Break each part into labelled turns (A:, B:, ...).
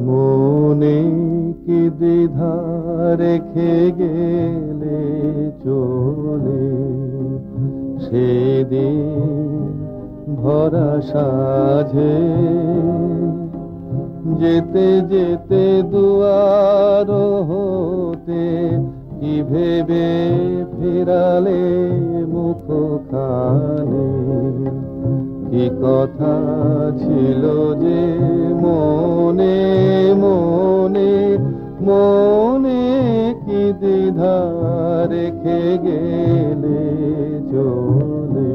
A: মনে কি দ্বিধা রেখে গেলে চলে, সেদিন ভরা সাঝে যেতে যেতে দুয়ার হতে কি ভেবে ফিরালে মুখখানি। কি কথা ছিল যে মনে মনে, মনে কি দ্বিধা রেখে গেলে চলে।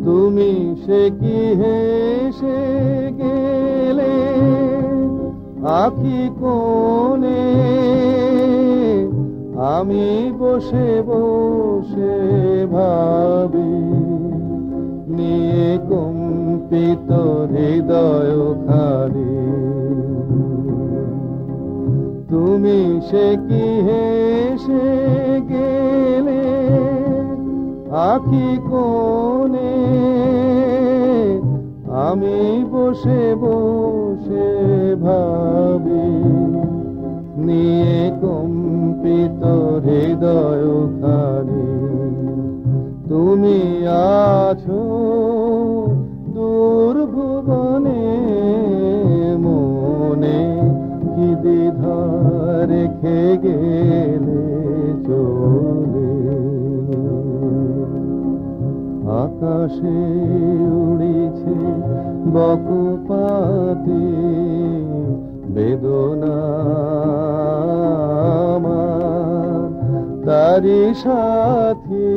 A: তুমি সে কি হেসে গেলে আঁখি কোণে, আমি বসে বসে ভাবি নিয়ে কম্পিত হৃদয় খানি। তুমি সে কি হেসে গেলে আঁখি কোণে, আমি বসে বসে ভাবি নিয়ে কম্পিত হৃদয় খানি। তুমি আছো দূর ভুবনে, মনে কি দ্বিধা রেখে গেলে চলে। আকাশে উড়িছে বকপাতি বেদনা আমার, তারি সাথী।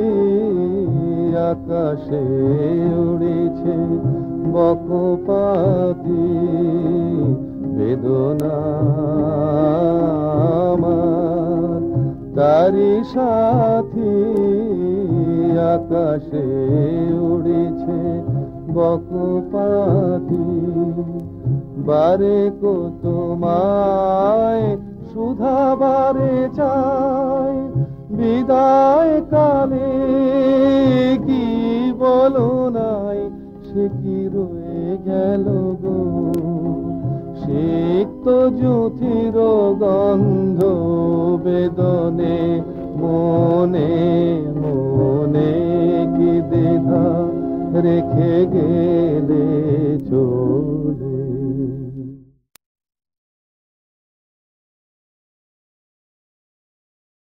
A: আকাশে উড়িছে বকপাতি বেদনা আমার, তারি সাথী। আকাশে উড়েছে বকপাতি, বারে কো তোমায় সুধাবারে চাই। বিদায় কালে কি বলো নাই, সে কি রয়ে গেল গো। সিক্ত জ্যোতির গন্ধ বেদনে, মনে মনে কি দ্বিধা রেখে গেলে চলে।